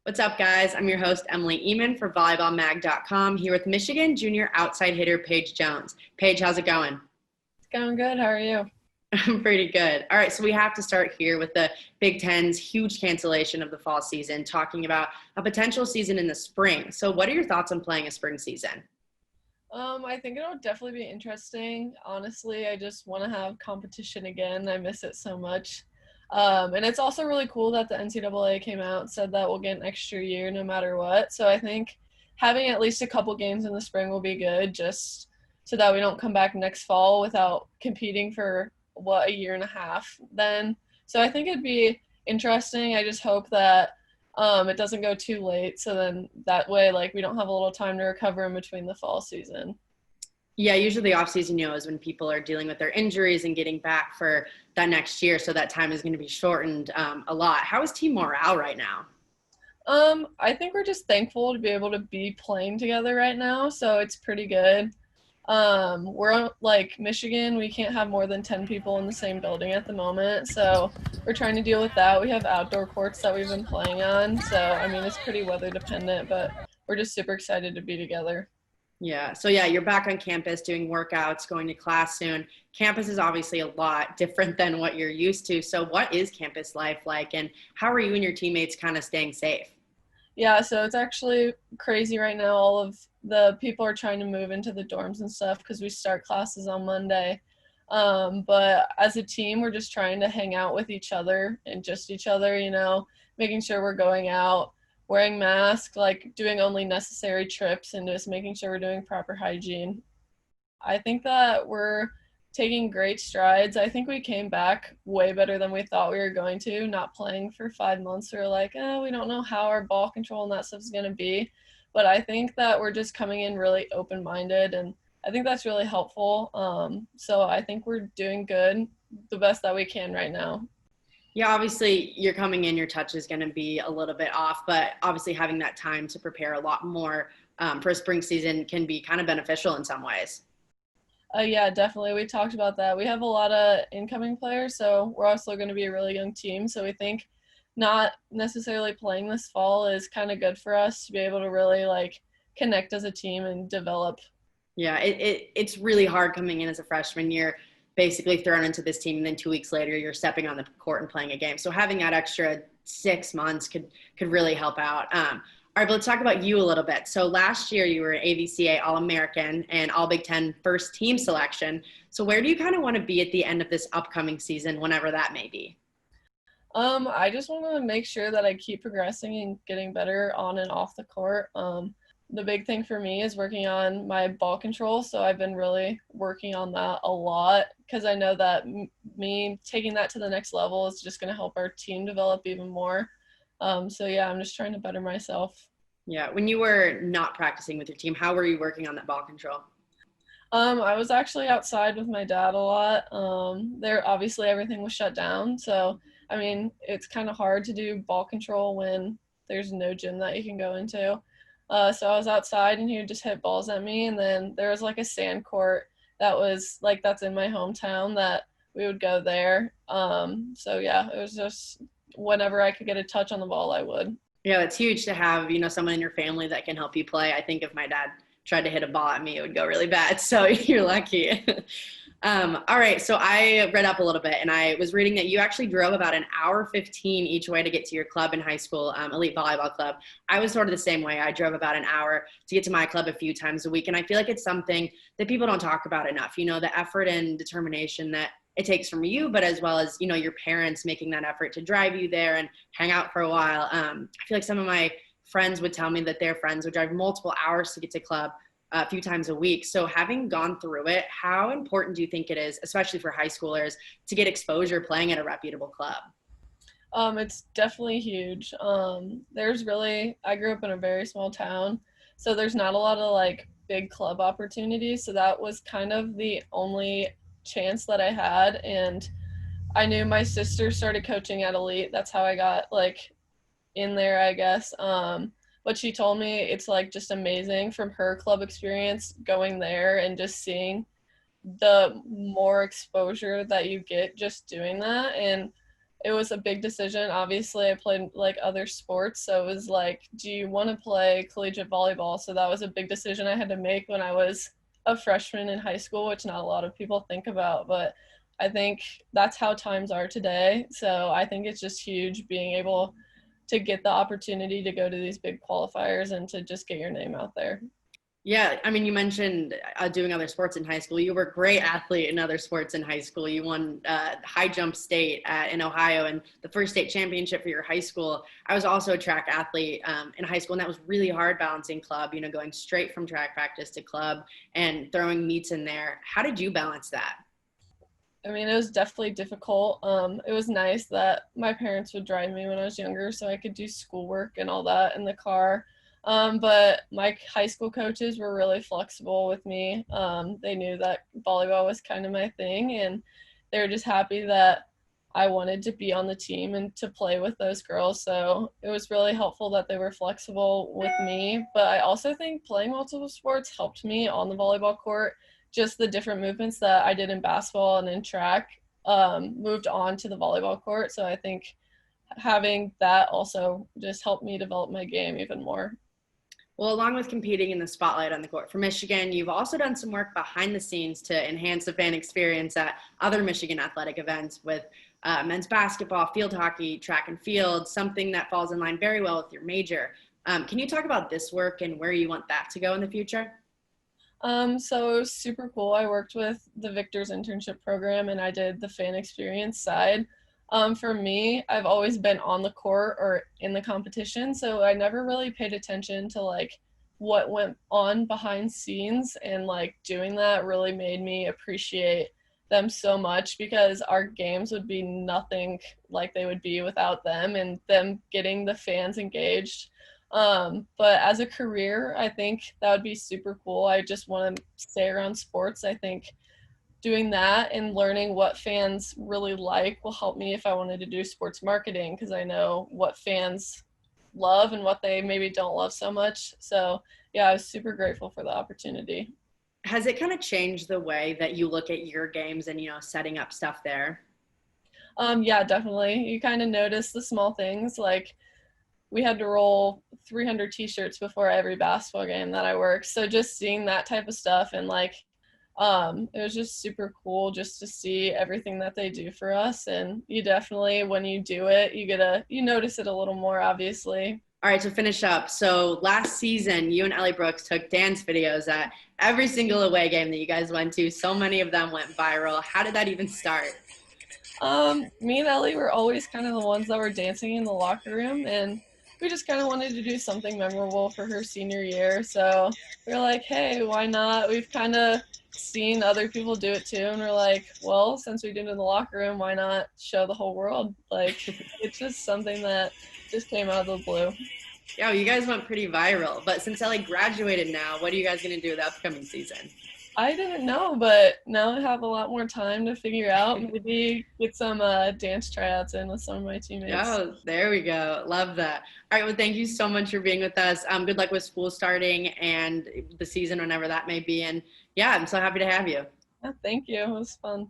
What's up, guys? I'm your host, Emily Eman for volleyballmag.com, here with Michigan junior outside hitter Paige Jones. Paige, how's it going? It's going good. How are you? I'm pretty good. All right, so we have to start here with the Big Ten's huge cancellation of the fall season, talking about a potential season in the spring. So what are your thoughts on playing a spring season? I think it'll definitely be interesting. Honestly, I just want to have competition again. I miss it so much. And it's also really cool that the NCAA came out and said that we'll get an extra year no matter what. So I think having at least a couple games in the spring will be good, just so that we don't come back next fall without competing for, a year and a half then. So I think it'd be interesting. I just hope that it doesn't go too late. So then that way, we don't have a little time to recover in between the fall season. Yeah, usually the off season, is when people are dealing with their injuries and getting back for that next year. So that time is going to be shortened a lot. How is team morale right now? I think we're just thankful to be able to be playing together right now. So it's pretty good. We're Michigan, we can't have more than 10 people in the same building at the moment. So we're trying to deal with that. We have outdoor courts that we've been playing on. So, it's pretty weather dependent, but we're just super excited to be together. Yeah. So yeah, you're back on campus doing workouts, going to class soon. Campus is obviously a lot different than what you're used to. So what is campus life like, and how are you and your teammates kind of staying safe? Yeah, so it's actually crazy right now. All of the people are trying to move into the dorms and stuff because we start classes on Monday. But as a team, we're just trying to hang out with each other and just each other, making sure we're going out, wearing masks, doing only necessary trips, and just making sure we're doing proper hygiene. I think that we're taking great strides. I think we came back way better than we thought we were going to. Not playing for 5 months, we were like, we don't know how our ball control and that stuff is going to be. But I think that we're just coming in really open-minded, and I think that's really helpful. So I think we're doing good, the best that we can right now. Yeah, obviously you're coming in, your touch is going to be a little bit off, but obviously having that time to prepare a lot more for a spring season can be kind of beneficial in some ways. Yeah, definitely. We talked about that. We have a lot of incoming players, so we're also going to be a really young team. So we think not necessarily playing this fall is kind of good for us to be able to really connect as a team and develop. Yeah, it's really hard coming in as a freshman. You're basically thrown into this team, and then 2 weeks later you're stepping on the court and playing a game. So having that extra 6 months could really help out. All right, but let's talk about you a little bit. So last year you were an AVCA All-American and All-Big Ten first team selection. So where do you kind of want to be at the end of this upcoming season, whenever that may be? I just want to make sure that I keep progressing and getting better on and off the court. The big thing for me is working on my ball control. So I've been really working on that a lot because I know that me taking that to the next level is just going to help our team develop even more. So yeah, I'm just trying to better myself. Yeah, when you were not practicing with your team, how were you working on that ball control? I was actually outside with my dad a lot. There obviously everything was shut down, so it's kind of hard to do ball control when there's no gym that you can go into. So I was outside and he would just hit balls at me, and then there was a sand court that was that's in my hometown that we would go there. So yeah, it was just whenever I could get a touch on the ball, I would. Yeah, it's huge to have, someone in your family that can help you play. I think if my dad tried to hit a ball at me, it would go really bad. So you're lucky. All right. So I read up a little bit, and I was reading that you actually drove about an hour 15 each way to get to your club in high school, Elite Volleyball Club. I was sort of the same way. I drove about an hour to get to my club a few times a week. And I feel like it's something that people don't talk about enough, the effort and determination that it takes from you, but as well as, your parents making that effort to drive you there and hang out for a while. I feel like some of my friends would tell me that their friends would drive multiple hours to get to club a few times a week. So having gone through it, how important do you think it is, especially for high schoolers, to get exposure playing at a reputable club? It's definitely huge. I grew up in a very small town, so there's not a lot of big club opportunities. So that was kind of the only chance that I had. And I knew my sister started coaching at Elite. That's how I got in there, I guess. But she told me it's just amazing from her club experience going there and just seeing the more exposure that you get just doing that. And it was a big decision. Obviously, I played like other sports, so it was like, do you want to play collegiate volleyball? So that was a big decision I had to make when I was a freshman in high school, which not a lot of people think about, but I think that's how times are today. So I think it's just huge being able to get the opportunity to go to these big qualifiers and to just get your name out there. Yeah, I mean, you mentioned doing other sports in high school. You were a great athlete in other sports in high school. You won high jump state in Ohio and the first state championship for your high school. I was also a track athlete in high school, and that was really hard balancing club, going straight from track practice to club and throwing meets in there. How did you balance that? I mean, it was definitely difficult. It was nice that my parents would drive me when I was younger so I could do schoolwork and all that in the car. But my high school coaches were really flexible with me. They knew that volleyball was kind of my thing, and they were just happy that I wanted to be on the team and to play with those girls. So it was really helpful that they were flexible with me. But I also think playing multiple sports helped me on the volleyball court. Just the different movements that I did in basketball and in track moved on to the volleyball court. So I think having that also just helped me develop my game even more. Well, along with competing in the spotlight on the court for Michigan, you've also done some work behind the scenes to enhance the fan experience at other Michigan athletic events with men's basketball, field hockey, track and field, something that falls in line very well with your major. Can you talk about this work and where you want that to go in the future? So it was super cool. I worked with the Victor's internship program and I did the fan experience side. For me, I've always been on the court or in the competition, so I never really paid attention to like what went on behind scenes, and like doing that really made me appreciate them so much because our games would be nothing like they would be without them and them getting the fans engaged. But as a career, I think that would be super cool. I just want to stay around sports. I think doing that and learning what fans really like will help me if I wanted to do sports marketing, because I know what fans love and what they maybe don't love so much. So yeah, I was super grateful for the opportunity. Has it kind of changed the way that you look at your games and, setting up stuff there? Yeah, definitely. You kind of notice the small things, like we had to roll 300 t-shirts before every basketball game that I worked. So just seeing that type of stuff and like it was just super cool just to see everything that they do for us. And you definitely, when you do it, you notice it a little more, obviously. All right, to finish up, so last season, you and Ellie Brooks took dance videos at every single away game that you guys went to. So many of them went viral. How did that even start? Me and Ellie were always kind of the ones that were dancing in the locker room, and we just kind of wanted to do something memorable for her senior year. So we are like, hey, why not? We've kind of seen other people do it too, and we're like, well, since we did it in the locker room, why not show the whole world? Like, it's just something that just came out of the blue. Yeah, well, you guys went pretty viral. But since Ellie graduated now, what are you guys going to do the upcoming season? I didn't know, but now I have a lot more time to figure out. Maybe get some dance tryouts in with some of my teammates. Oh, there we go. Love that. All right, well, thank you so much for being with us. Good luck with school starting and the season, whenever that may be. And yeah, I'm so happy to have you. Yeah, thank you. It was fun.